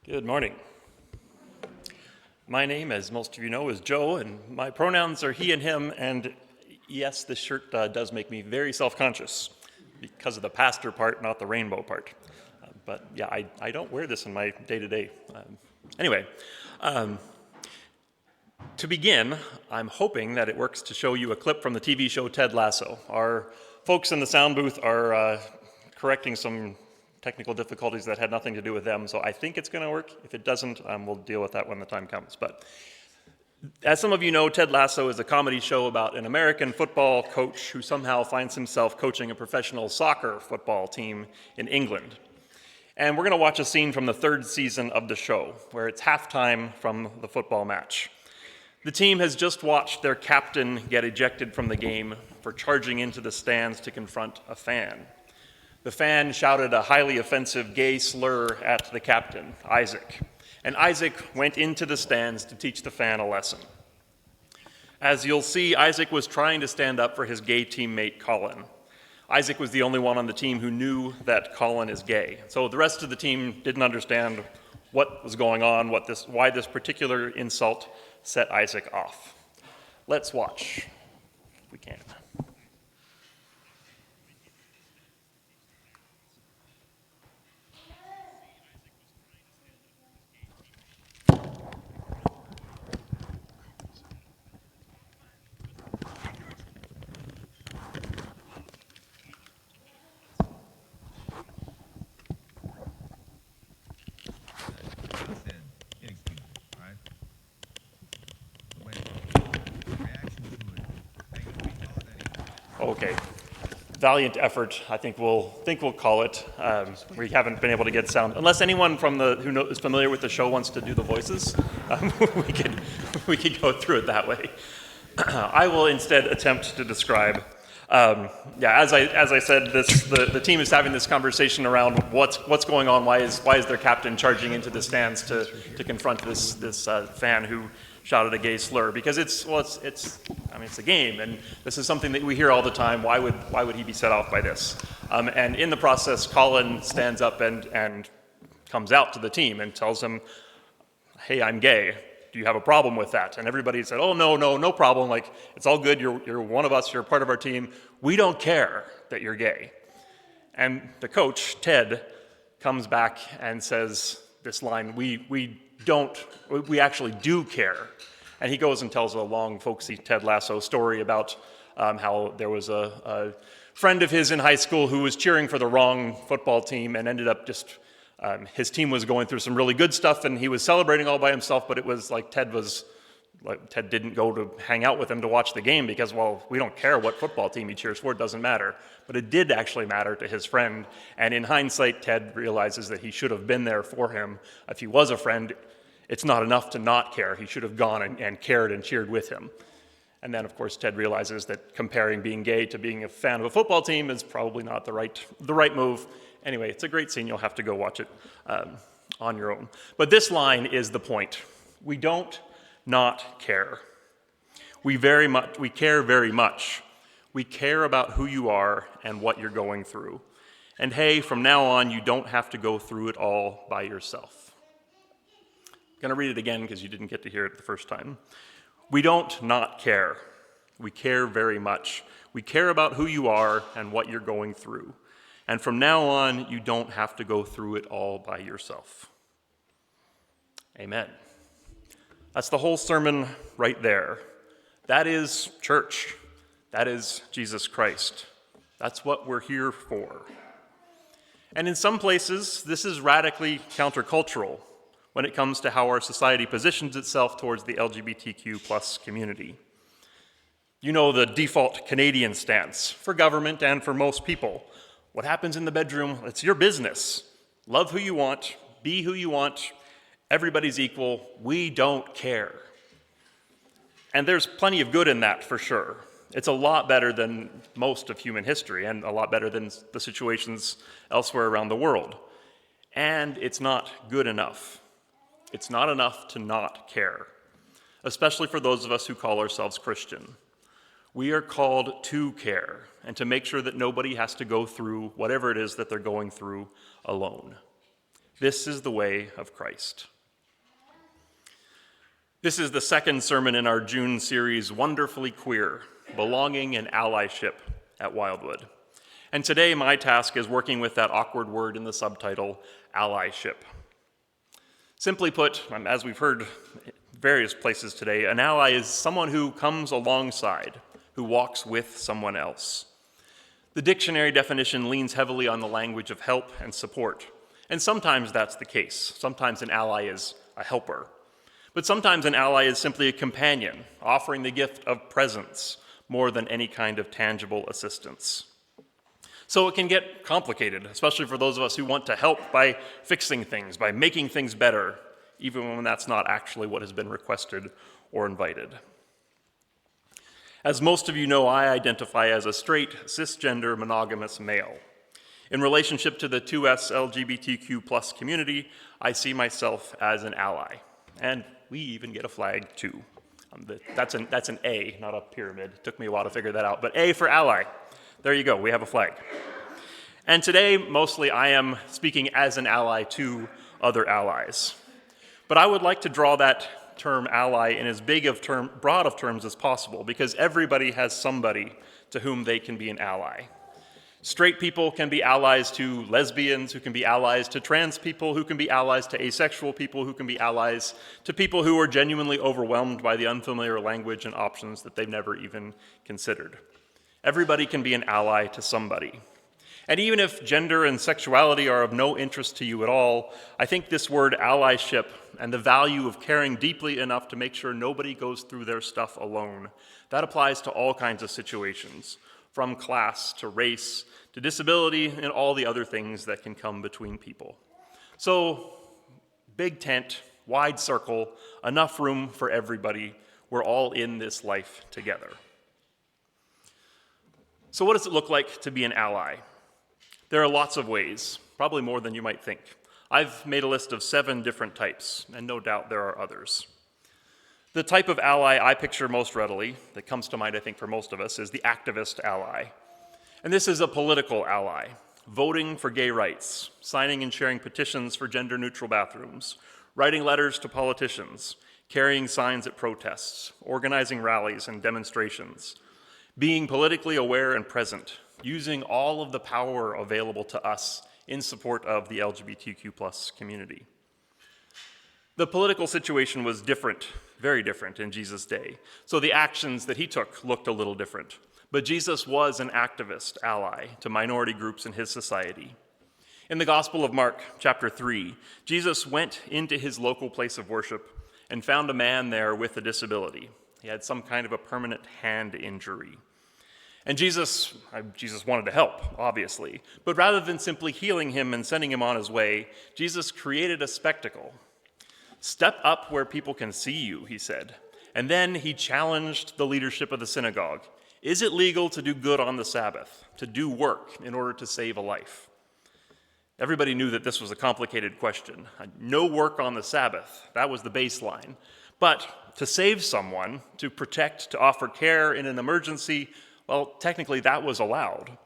Good morning. My name, as most of you know, is Joe, and my pronouns are he and him, and yes, this shirt does make me very self-conscious because of the pastor part, not the rainbow part. But yeah, I don't wear this in my day-to-day. Anyway, to begin, I'm hoping that it works to show you a clip from the TV show Ted Lasso. Our folks in the sound booth are correcting some technical difficulties that had nothing to do with them, so I think it's going to work. If it doesn't, we'll deal with that when the time comes. But as some of you know, Ted Lasso is a comedy show about an American football coach who somehow finds himself coaching a professional soccer football team in England. And we're going to watch a scene from the third season of the show, where it's halftime from the football match. The team has just watched their captain get ejected from the game for charging into the stands to confront a fan. The fan shouted a highly offensive gay slur at the captain, Isaac, and Isaac went into the stands to teach the fan a lesson. As you'll see, Isaac was trying to stand up for his gay teammate, Colin. Isaac was the only one on the team who knew that Colin is gay, so the rest of the team didn't understand what was going on, why this particular insult set Isaac off. Let's watch, if we can. Okay, valiant effort, I think we'll call it. We haven't been able to get sound. Unless anyone from is familiar with the show wants to do the voices, we could go through it that way. I will instead attempt to describe. As I said, the team is having this conversation around what's going on. Why is their captain charging into the stands to confront this fan who shouted a gay slur? Because it's a game, and this is something that we hear all the time. Why would he be set off by this? And in the process, Colin stands up and comes out to the team and tells them, "Hey, I'm gay. Do you have a problem with that?" And everybody said, "Oh, no problem. Like, it's all good. You're one of us. You're a part of our team. We don't care that you're gay." And the coach, Ted, comes back and says this line, we actually do care. And he goes and tells a long, folksy Ted Lasso story about how there was a friend of his in high school who was cheering for the wrong football team and ended up his team was going through some really good stuff and he was celebrating all by himself, but it was like Ted didn't go to hang out with him to watch the game because, well, we don't care what football team he cheers for, it doesn't matter. But it did actually matter to his friend, and in hindsight, Ted realizes that he should have been there for him. If he was a friend, it's not enough to not care. He should have gone and cared and cheered with him. And then, of course, Ted realizes that comparing being gay to being a fan of a football team is probably not the right move. Anyway, it's a great scene. You'll have to go watch it on your own. But this line is the point. We don't not care. We care very much. We care about who you are and what you're going through. And hey, from now on, you don't have to go through it all by yourself. I'm going to read it again because you didn't get to hear it the first time. We don't not care. We care very much. We care about who you are and what you're going through. And from now on, you don't have to go through it all by yourself. Amen. That's the whole sermon right there. That is church. That is Jesus Christ. That's what we're here for. And in some places, this is radically countercultural when it comes to how our society positions itself towards the LGBTQ plus community. You know the default Canadian stance for government and for most people. What happens in the bedroom, it's your business. Love who you want, be who you want, everybody's equal, we don't care. And there's plenty of good in that for sure. It's a lot better than most of human history and a lot better than the situations elsewhere around the world. And it's not good enough. It's not enough to not care, especially for those of us who call ourselves Christian. We are called to care and to make sure that nobody has to go through whatever it is that they're going through alone. This is the way of Christ. This is the second sermon in our June series, Wonderfully Queer, Belonging and Allyship at Wildwood. And today my task is working with that awkward word in the subtitle, allyship. Simply put, as we've heard various places today, an ally is someone who comes alongside, who walks with someone else. The dictionary definition leans heavily on the language of help and support, and sometimes that's the case. Sometimes an ally is a helper. But sometimes an ally is simply a companion, offering the gift of presence more than any kind of tangible assistance. So it can get complicated, especially for those of us who want to help by fixing things, by making things better, even when that's not actually what has been requested or invited. As most of you know, I identify as a straight, cisgender, monogamous male. In relationship to the 2S LGBTQ+ community, I see myself as an ally. And we even get a flag, too. That's an A, not a pyramid. It took me a while to figure that out, but A for ally. There you go, we have a flag. And today, mostly, I am speaking as an ally to other allies. But I would like to draw that term ally in as broad of terms as possible, because everybody has somebody to whom they can be an ally. Straight people can be allies to lesbians, who can be allies to trans people, who can be allies to asexual people, who can be allies to people who are genuinely overwhelmed by the unfamiliar language and options that they've never even considered. Everybody can be an ally to somebody. And even if gender and sexuality are of no interest to you at all, I think this word allyship and the value of caring deeply enough to make sure nobody goes through their stuff alone, that applies to all kinds of situations, from class to race to disability and all the other things that can come between people. So, big tent, wide circle, enough room for everybody. We're all in this life together. So what does it look like to be an ally? There are lots of ways, probably more than you might think. I've made a list of 7 different types, and no doubt there are others. The type of ally I picture most readily, that comes to mind I think for most of us, is the activist ally. And this is a political ally, voting for gay rights, signing and sharing petitions for gender-neutral bathrooms, writing letters to politicians, carrying signs at protests, organizing rallies and demonstrations, being politically aware and present, using all of the power available to us in support of the LGBTQ+ community. The political situation was different, very different in Jesus' day, so the actions that he took looked a little different. But Jesus was an activist ally to minority groups in his society. In the Gospel of Mark, chapter 3, Jesus went into his local place of worship and found a man there with a disability. He had some kind of a permanent hand injury. And Jesus wanted to help, obviously, but rather than simply healing him and sending him on his way, Jesus created a spectacle. Step up where people can see you, he said. And then he challenged the leadership of the synagogue. Is it legal to do good on the Sabbath, to do work in order to save a life? Everybody knew that this was a complicated question. No work on the Sabbath, that was the baseline. But to save someone, to protect, to offer care in an emergency, well, technically that was allowed.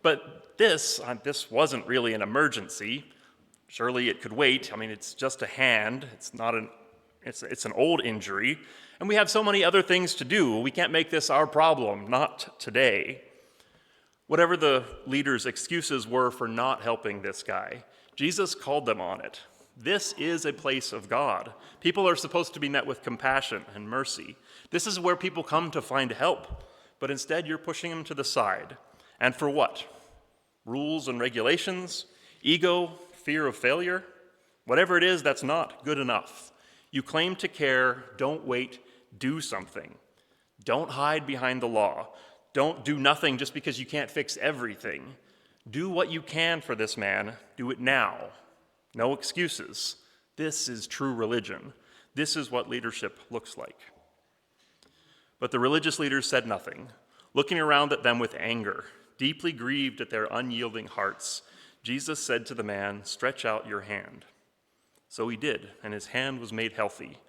But this wasn't really an emergency. Surely it could wait. I mean, it's just a hand. It's an old injury. And we have so many other things to do. We can't make this our problem, not today. Whatever the leaders' excuses were for not helping this guy, Jesus called them on it. This is a place of God. People are supposed to be met with compassion and mercy. This is where people come to find help. But instead, you're pushing them to the side. And for what? Rules and regulations? Ego? Fear of failure? Whatever it is, that's not good enough. You claim to care, don't wait, do something. Don't hide behind the law. Don't do nothing just because you can't fix everything. Do what you can for this man. Do it now. No excuses. This is true religion. This is what leadership looks like. But the religious leaders said nothing, looking around at them with anger, deeply grieved at their unyielding hearts. Jesus said to the man, "Stretch out your hand." So he did, and his hand was made healthy.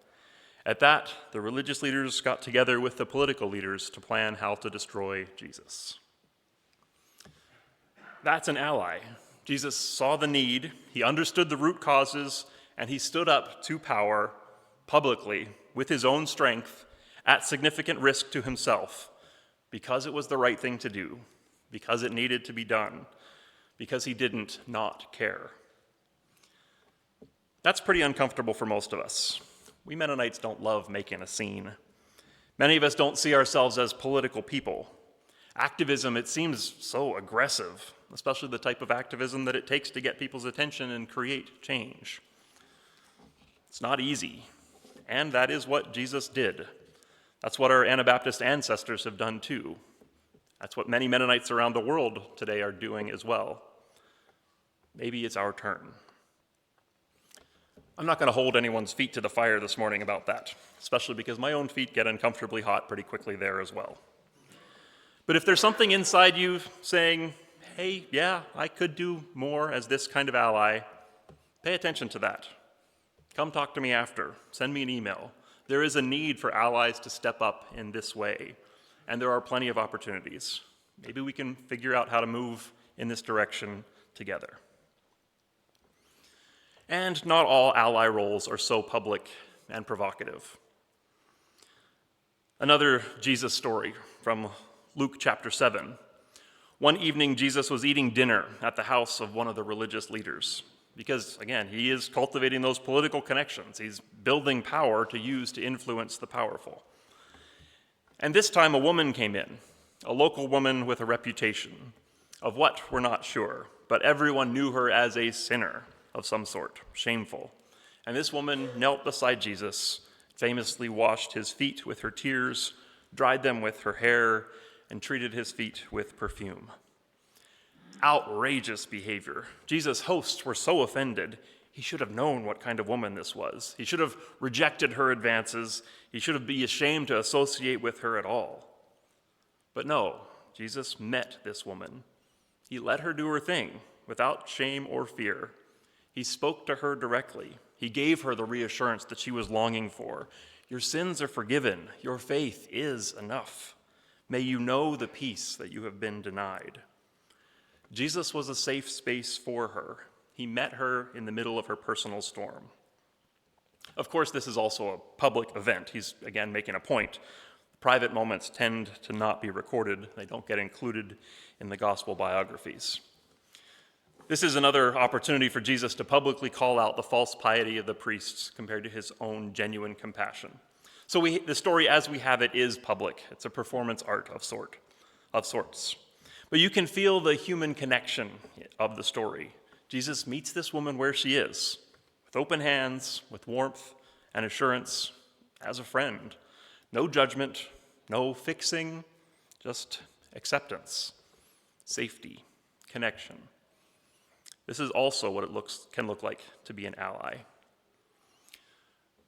At that, the religious leaders got together with the political leaders to plan how to destroy Jesus. That's an ally. Jesus saw the need, he understood the root causes, and he stood up to power publicly with his own strength at significant risk to himself because it was the right thing to do, because it needed to be done, because he didn't not care. That's pretty uncomfortable for most of us. We Mennonites don't love making a scene. Many of us don't see ourselves as political people. Activism, it seems so aggressive, especially the type of activism that it takes to get people's attention and create change. It's not easy, and that is what Jesus did. That's what our Anabaptist ancestors have done too. That's what many Mennonites around the world today are doing as well. Maybe it's our turn. I'm not going to hold anyone's feet to the fire this morning about that, especially because my own feet get uncomfortably hot pretty quickly there as well. But if there's something inside you saying, hey, yeah, I could do more as this kind of ally, pay attention to that. Come talk to me after. Send me an email. There is a need for allies to step up in this way, and there are plenty of opportunities. Maybe we can figure out how to move in this direction together. And not all ally roles are so public and provocative. Another Jesus story from Luke chapter 7. One evening, Jesus was eating dinner at the house of one of the religious leaders because, again, he is cultivating those political connections. He's building power to use to influence the powerful. And this time a woman came in, a local woman with a reputation. Of what, we're not sure, but everyone knew her as a sinner of some sort, shameful. And this woman knelt beside Jesus, famously washed his feet with her tears, dried them with her hair, and treated his feet with perfume. Outrageous behavior. Jesus' hosts were so offended, he should have known what kind of woman this was. He should have rejected her advances. He should have been ashamed to associate with her at all. But no, Jesus met this woman. He let her do her thing without shame or fear. He spoke to her directly. He gave her the reassurance that she was longing for. Your sins are forgiven. Your faith is enough. May you know the peace that you have been denied. Jesus was a safe space for her. He met her in the middle of her personal storm. Of course, this is also a public event. He's, again, making a point. Private moments tend to not be recorded. They don't get included in the gospel biographies. This is another opportunity for Jesus to publicly call out the false piety of the priests compared to his own genuine compassion. So the story as we have it is public. It's a performance art of sorts. But you can feel the human connection of the story. Jesus meets this woman where she is, with open hands, with warmth and assurance, as a friend. No judgment, no fixing, just acceptance, safety, connection. This is also what it can look like to be an ally.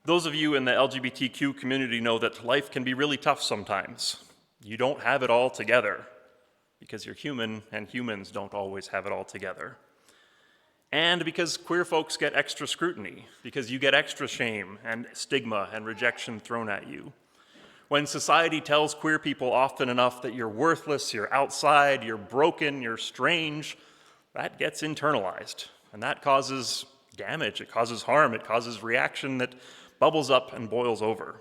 Those of you in the LGBTQ community know that life can be really tough sometimes. You don't have it all together because you're human and humans don't always have it all together. And because queer folks get extra scrutiny, because you get extra shame and stigma and rejection thrown at you. When society tells queer people often enough that you're worthless, you're outside, you're broken, you're strange, that gets internalized, and that causes damage, it causes harm, it causes reaction that bubbles up and boils over.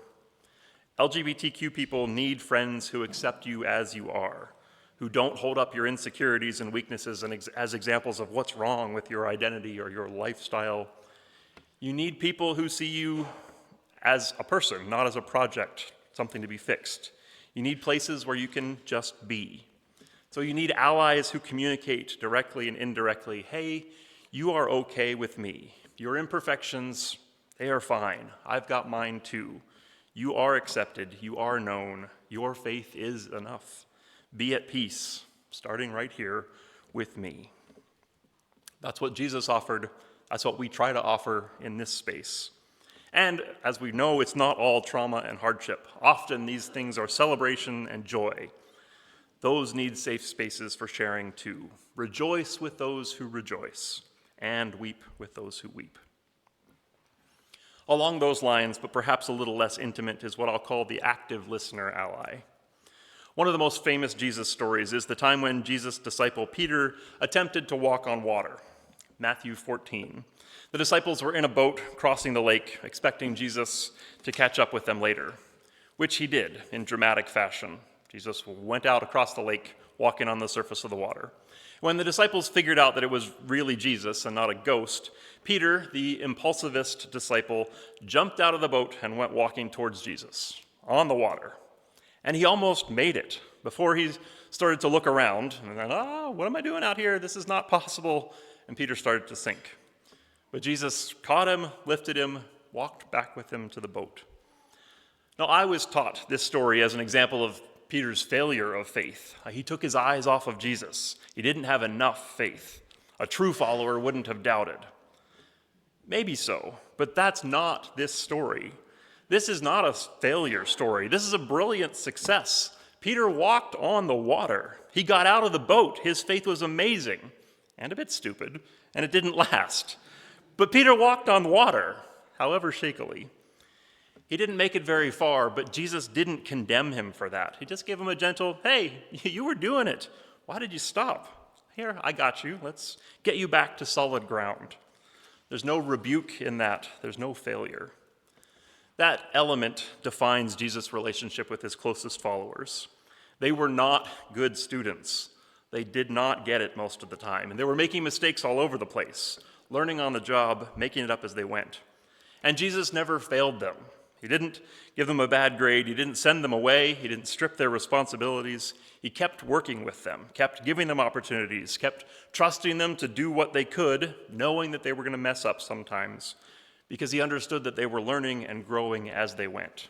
LGBTQ people need friends who accept you as you are, who don't hold up your insecurities and weaknesses as examples of what's wrong with your identity or your lifestyle. You need people who see you as a person, not as a project, something to be fixed. You need places where you can just be. So you need allies who communicate directly and indirectly, hey, you are okay with me. Your imperfections, they are fine. I've got mine too. You are accepted. You are known. Your faith is enough. Be at peace, starting right here with me. That's what Jesus offered. That's what we try to offer in this space. And as we know, it's not all trauma and hardship. Often these things are celebration and joy. Those need safe spaces for sharing too. Rejoice with those who rejoice, and weep with those who weep. Along those lines, but perhaps a little less intimate, is what I'll call the active listener ally. One of the most famous Jesus stories is the time when Jesus' disciple Peter attempted to walk on water. Matthew 14. The disciples were in a boat crossing the lake, expecting Jesus to catch up with them later, which he did in dramatic fashion. Jesus went out across the lake, walking on the surface of the water. When the disciples figured out that it was really Jesus and not a ghost, Peter, the impulsivist disciple, jumped out of the boat and went walking towards Jesus on the water. And he almost made it before he started to look around and then, what am I doing out here? This is not possible. And Peter started to sink. But Jesus caught him, lifted him, walked back with him to the boat. Now, I was taught this story as an example of Peter's failure of faith. He took his eyes off of Jesus. He didn't have enough faith. A true follower wouldn't have doubted. Maybe so, but that's not this story. This is not a failure story. This is a brilliant success. Peter walked on the water. He got out of the boat. His faith was amazing and a bit stupid, and it didn't last. But Peter walked on water, however shakily. He didn't make it very far, but Jesus didn't condemn him for that. He just gave him a gentle, hey, you were doing it. Why did you stop? Here, I got you. Let's get you back to solid ground. There's no rebuke in that. There's no failure. That element defines Jesus' relationship with his closest followers. They were not good students. They did not get it most of the time, and they were making mistakes all over the place, learning on the job, making it up as they went. And Jesus never failed them. He didn't give them a bad grade. He didn't send them away. He didn't strip their responsibilities. He kept working with them, kept giving them opportunities, kept trusting them to do what they could, knowing that they were going to mess up sometimes, because he understood that they were learning and growing as they went.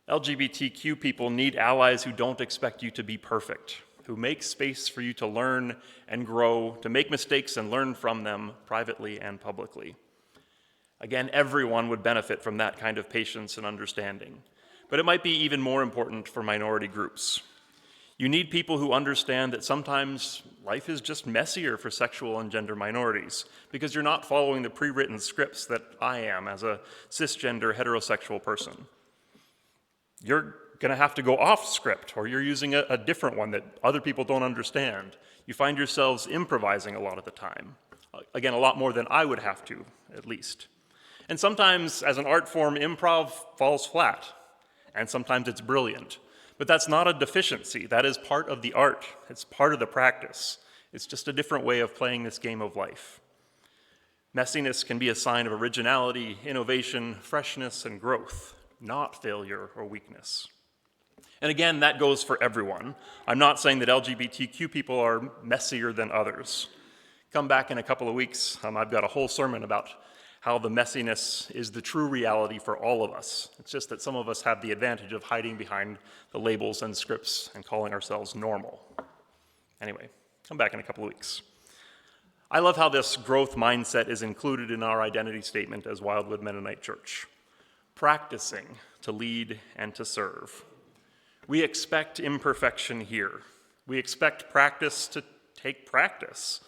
LGBTQ people need allies who don't expect you to be perfect, who make space for you to learn and grow, to make mistakes and learn from them privately and publicly. Again, everyone would benefit from that kind of patience and understanding, but it might be even more important for minority groups. You need people who understand that sometimes life is just messier for sexual and gender minorities because you're not following the pre-written scripts that I am as a cisgender heterosexual person. You're going to have to go off script, or you're using a different one that other people don't understand. You find yourselves improvising a lot of the time. Again, a lot more than I would have to, at least. And sometimes, as an art form, improv falls flat, and sometimes it's brilliant. But that's not a deficiency. That is part of the art. It's part of the practice. It's just a different way of playing this game of life. Messiness can be a sign of originality, innovation, freshness, and growth, not failure or weakness. And again, that goes for everyone. I'm not saying that LGBTQ people are messier than others. Come back in a couple of weeks. I've got a whole sermon about how the messiness is the true reality for all of us. It's just that some of us have the advantage of hiding behind the labels and scripts and calling ourselves normal. Anyway, come back in a couple of weeks. I love how this growth mindset is included in our identity statement as Wildwood Mennonite Church. Practicing to lead and to serve. We expect imperfection here. We expect practice to take practice.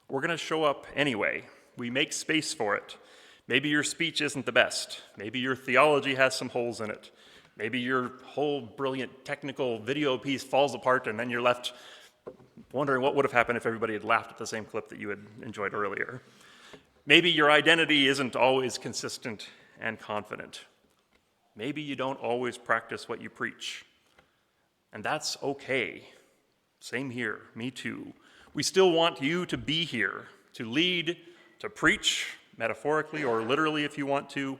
We're going to show up anyway. We make space for it. Maybe your speech isn't the best. Maybe your theology has some holes in it. Maybe your whole brilliant technical video piece falls apart and then you're left wondering what would have happened if everybody had laughed at the same clip that you had enjoyed earlier. Maybe your identity isn't always consistent and confident. Maybe you don't always practice what you preach. And that's okay. Same here, me too. We still want you to be here, to lead, to preach, metaphorically or literally if you want to.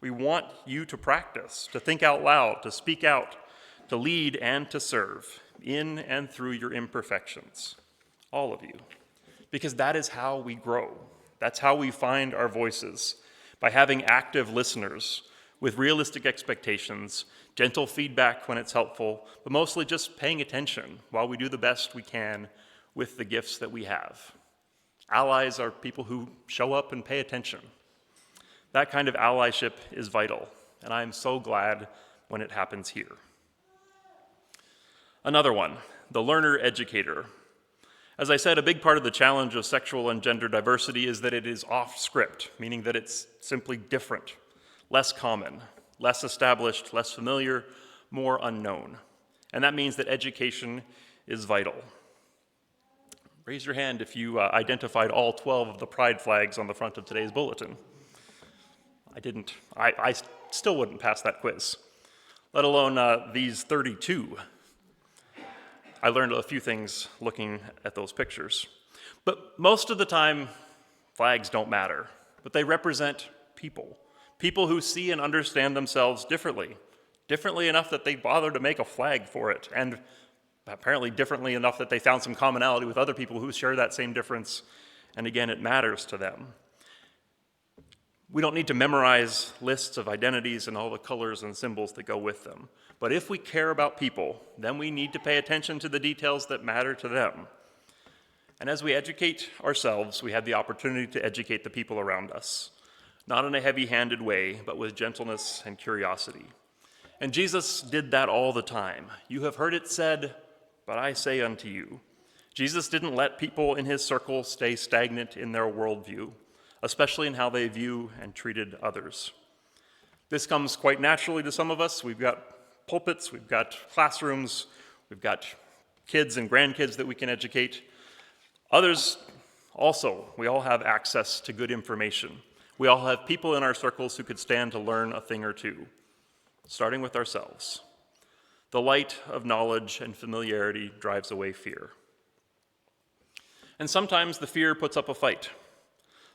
We want you to practice, to think out loud, to speak out, to lead and to serve in and through your imperfections, all of you. Because that is how we grow. That's how we find our voices, by having active listeners with realistic expectations, gentle feedback when it's helpful, but mostly just paying attention while we do the best we can with the gifts that we have. Allies are people who show up and pay attention. That kind of allyship is vital, and I'm so glad when it happens here. Another one, the learner-educator. As I said, a big part of the challenge of sexual and gender diversity is that it is off-script, meaning that it's simply different, less common, less established, less familiar, more unknown. And that means that education is vital. Raise your hand if you identified all 12 of the pride flags on the front of today's bulletin. I didn't. I still wouldn't pass that quiz, let alone these 32. I learned a few things looking at those pictures. But most of the time, flags don't matter, but they represent people. People who see and understand themselves differently enough that they bother to make a flag for it, and apparently differently enough that they found some commonality with other people who share that same difference, and again, it matters to them. We don't need to memorize lists of identities and all the colors and symbols that go with them. But if we care about people, then we need to pay attention to the details that matter to them. And as we educate ourselves, we have the opportunity to educate the people around us, not in a heavy-handed way, but with gentleness and curiosity. And Jesus did that all the time. You have heard it said, but I say unto you. Jesus didn't let people in his circle stay stagnant in their worldview, especially in how they view and treated others. This comes quite naturally to some of us. We've got pulpits, we've got classrooms, we've got kids and grandkids that we can educate. Others also, we all have access to good information. We all have people in our circles who could stand to learn a thing or two, starting with ourselves. The light of knowledge and familiarity drives away fear. And sometimes the fear puts up a fight.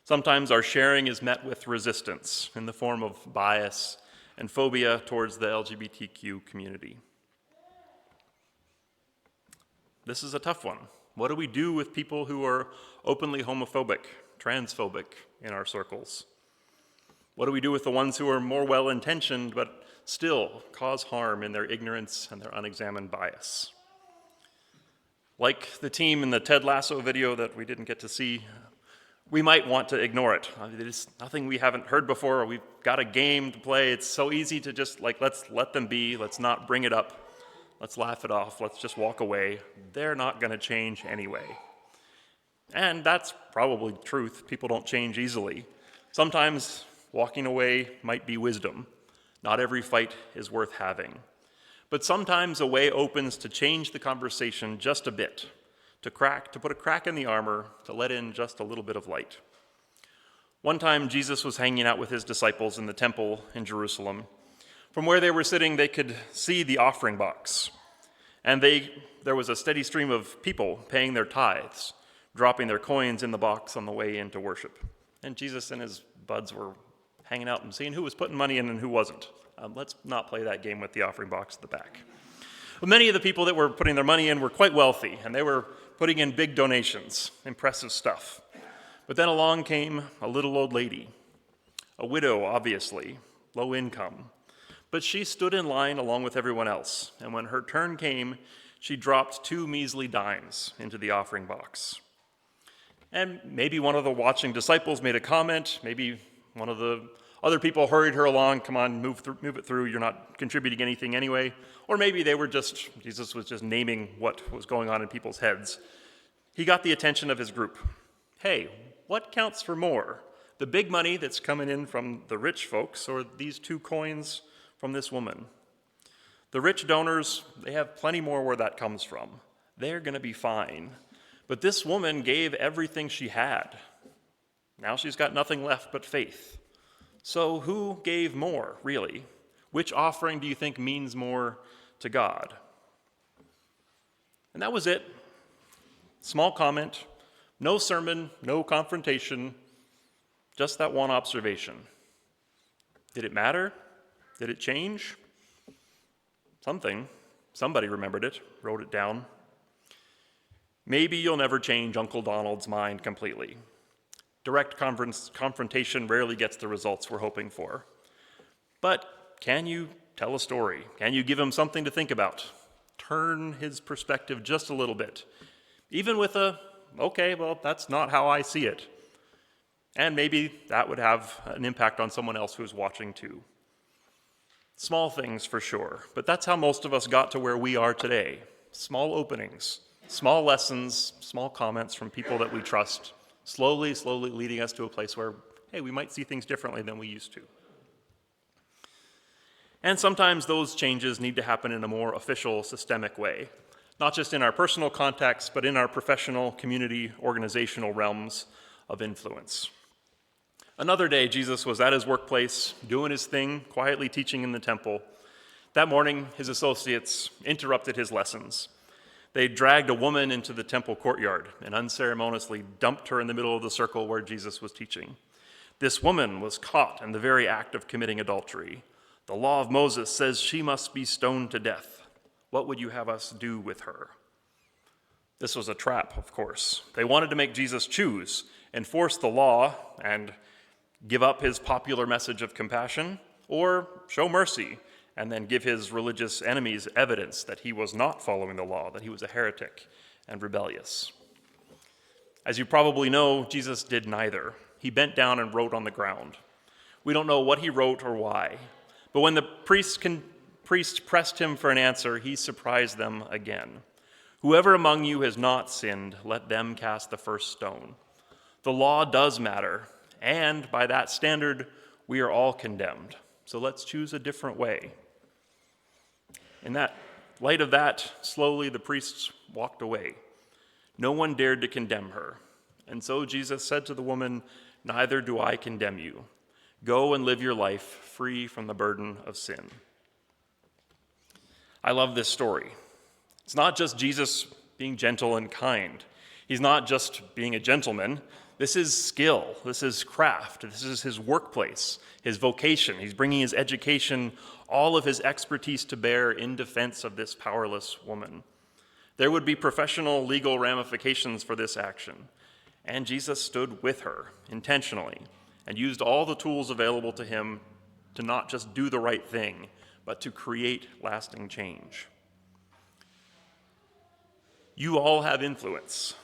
Sometimes our sharing is met with resistance in the form of bias and phobia towards the LGBTQ community. This is a tough one. What do we do with people who are openly homophobic, transphobic in our circles? What do we do with the ones who are more well-intentioned but still cause harm in their ignorance and their unexamined bias? Like the team in the Ted Lasso video that we didn't get to see, we might want to ignore it. It's nothing we haven't heard before, or we've got a game to play. It's so easy to just, let's let them be. Let's not bring it up. Let's laugh it off. Let's just walk away. They're not going to change anyway. And that's probably truth. People don't change easily. Sometimes walking away might be wisdom. Not every fight is worth having. But sometimes a way opens to change the conversation just a bit, to put a crack in the armor, to let in just a little bit of light. One time, Jesus was hanging out with his disciples in the temple in Jerusalem. From where they were sitting, they could see the offering box. And there was a steady stream of people paying their tithes, dropping their coins in the box on the way into worship. And Jesus and his buds were hanging out and seeing who was putting money in and who wasn't. Let's not play that game with the offering box at the back. But many of the people that were putting their money in were quite wealthy, and they were putting in big donations, impressive stuff. But then along came a little old lady, a widow, obviously, low income. But she stood in line along with everyone else, and when her turn came, she dropped 2 measly dimes into the offering box. And maybe one of the watching disciples made a comment, maybe one of the other people hurried her along, come on, move it through, you're not contributing anything anyway. Or maybe Jesus was just naming what was going on in people's heads. He got the attention of his group. Hey, what counts for more? The big money that's coming in from the rich folks, or these 2 coins from this woman? The rich donors, they have plenty more where that comes from. They're going to be fine. But this woman gave everything she had. Now she's got nothing left but faith. So who gave more, really? Which offering do you think means more to God? And that was it. Small comment, no sermon, no confrontation, just that one observation. Did it matter? Did it change? Something. Somebody remembered it, wrote it down. Maybe you'll never change Uncle Donald's mind completely. Direct confrontation rarely gets the results we're hoping for. But can you tell a story? Can you give him something to think about? Turn his perspective just a little bit. Even with okay, well, that's not how I see it. And maybe that would have an impact on someone else who's watching too. Small things for sure, but that's how most of us got to where we are today. Small openings, small lessons, small comments from people that we trust, slowly leading us to a place where, hey, we might see things differently than we used to. And sometimes those changes need to happen in a more official, systemic way. not just in our personal contexts, but in our professional, community, organizational realms of influence. Another day, Jesus was at his workplace, doing his thing, quietly teaching in the temple. That morning, his associates interrupted his lessons. They dragged a woman into the temple courtyard and unceremoniously dumped her in the middle of the circle where Jesus was teaching. This woman was caught in the very act of committing adultery. The law of Moses says she must be stoned to death. What would you have us do with her? This was a trap, of course. They wanted to make Jesus choose, enforce the law, and give up his popular message of compassion, or show mercy, and then give his religious enemies evidence that he was not following the law, that he was a heretic and rebellious. As you probably know, Jesus did neither. He bent down and wrote on the ground. We don't know what he wrote or why, but when the priest pressed him for an answer, he surprised them again. Whoever among you has not sinned, let them cast the first stone. The law does matter, and by that standard, we are all condemned. So let's choose a different way. In that light of that, slowly the priests walked away. No one dared to condemn her. And so Jesus said to the woman, "Neither do I condemn you. Go and live your life free from the burden of sin." I love this story. It's not just Jesus being gentle and kind. He's not just being a gentleman. This is skill. This is craft. This is his workplace, his vocation. He's bringing his education, all of his expertise to bear in defense of this powerless woman. There would be professional legal ramifications for this action, and Jesus stood with her intentionally and used all the tools available to him to not just do the right thing, but to create lasting change. You all have influence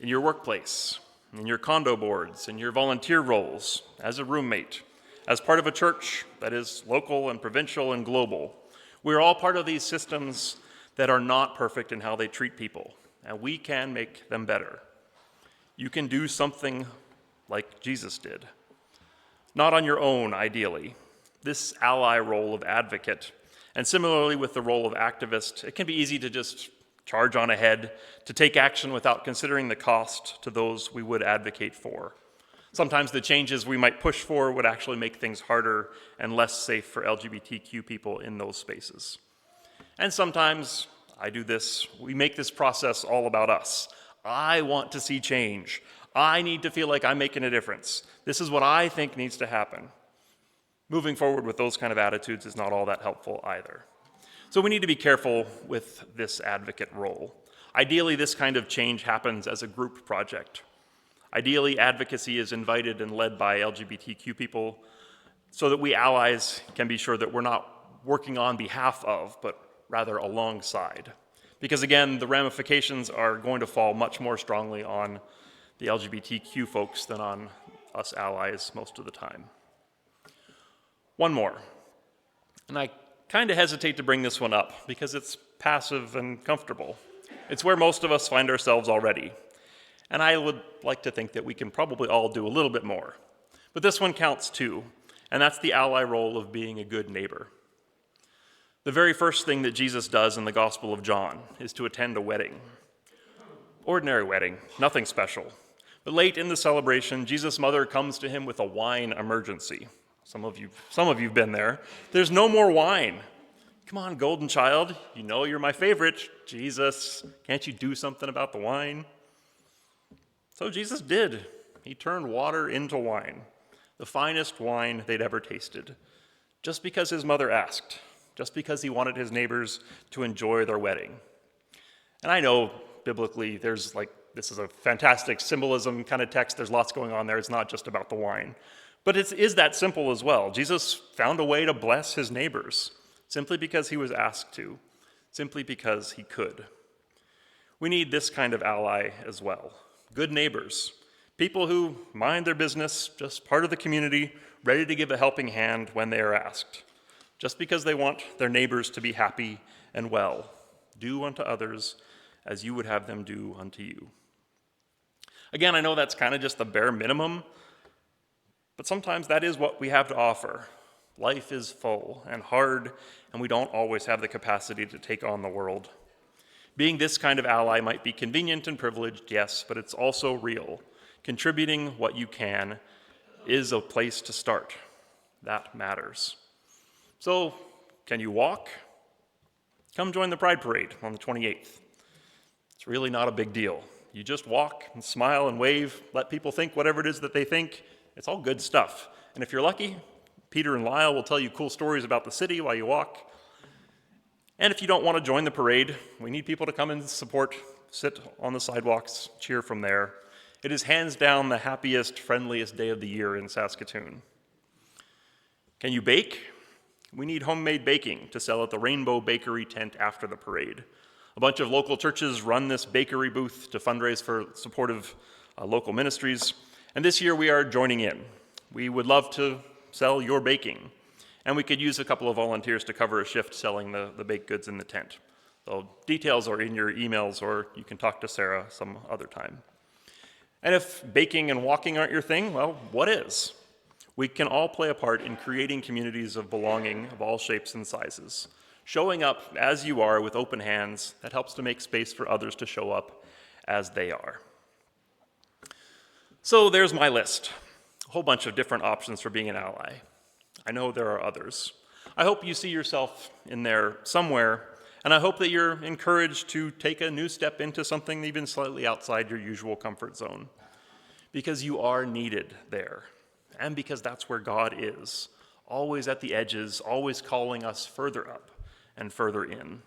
in your workplace, in your condo boards, in your volunteer roles, as a roommate, as part of a church that is local and provincial and global. We're all part of these systems that are not perfect in how they treat people, and we can make them better. You can do something like Jesus did. Not on your own, ideally. This ally role of advocate, and similarly with the role of activist, it can be easy to just charge on ahead, to take action without considering the cost to those we would advocate for. Sometimes the changes we might push for would actually make things harder and less safe for LGBTQ people in those spaces. And sometimes, I do this, we make this process all about us. I want to see change. I need to feel like I'm making a difference. This is what I think needs to happen. Moving forward with those kind of attitudes is not all that helpful either. So we need to be careful with this advocate role. Ideally, this kind of change happens as a group project. Ideally, advocacy is invited and led by LGBTQ people so that we allies can be sure that we're not working on behalf of, but rather alongside. Because again, the ramifications are going to fall much more strongly on the LGBTQ folks than on us allies most of the time. One more, and I kind of hesitate to bring this one up because it's passive and comfortable. It's where most of us find ourselves already. And I would like to think that we can probably all do a little bit more. But this one counts too, and that's the ally role of being a good neighbor. The very first thing that Jesus does in the Gospel of John is to attend a wedding. Ordinary wedding, nothing special. But late in the celebration, Jesus' mother comes to him with a wine emergency. Some of you've been there. There's no more wine. Come on, golden child. You know you're my favorite. Jesus, can't you do something about the wine? So Jesus did. He turned water into wine, the finest wine they'd ever tasted, just because his mother asked, just because he wanted his neighbors to enjoy their wedding. And I know biblically this is a fantastic symbolism kind of text. There's lots going on there. It's not just about the wine. But it is that simple as well. Jesus found a way to bless his neighbors simply because he was asked to, simply because he could. We need this kind of ally as well. Good neighbors, people who mind their business, just part of the community, ready to give a helping hand when they are asked, just because they want their neighbors to be happy and well. Do unto others as you would have them do unto you. Again, I know that's kind of just the bare minimum, but sometimes that is what we have to offer. Life is full and hard, and we don't always have the capacity to take on the world. Being this kind of ally might be convenient and privileged, yes, but it's also real. Contributing what you can is a place to start. That matters. So, can you walk? Come join the Pride Parade on the 28th. It's really not a big deal. You just walk and smile and wave, let people think whatever it is that they think. It's all good stuff. And if you're lucky, Peter and Lyle will tell you cool stories about the city while you walk. And if you don't want to join the parade, we need people to come and support, sit on the sidewalks, cheer from there. It is hands down the happiest, friendliest day of the year in Saskatoon. Can you bake? We need homemade baking to sell at the Rainbow Bakery tent after the parade. A bunch of local churches run this bakery booth to fundraise for supportive local ministries, and this year we are joining in. We would love to sell your baking, and we could use a couple of volunteers to cover a shift selling the baked goods in the tent. So details are in your emails, or you can talk to Sarah some other time. And if baking and walking aren't your thing, well, what is? We can all play a part in creating communities of belonging of all shapes and sizes. Showing up as you are with open hands, that helps to make space for others to show up as they are. So there's my list. A whole bunch of different options for being an ally. I know there are others. I hope you see yourself in there somewhere, and I hope that you're encouraged to take a new step into something even slightly outside your usual comfort zone. Because you are needed there, and because that's where God is, always at the edges, always calling us further up and further in.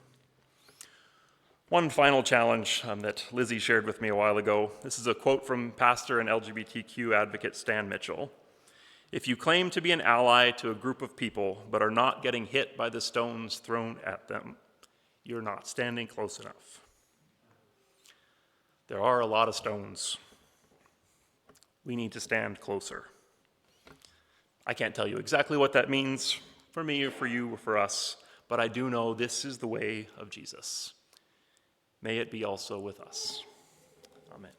One final challenge that Lizzie shared with me a while ago. This is a quote from pastor and LGBTQ advocate Stan Mitchell. If you claim to be an ally to a group of people but are not getting hit by the stones thrown at them, you're not standing close enough. There are a lot of stones. We need to stand closer. I can't tell you exactly what that means for me or for you or for us, but I do know this is the way of Jesus. May it be also with us. Amen.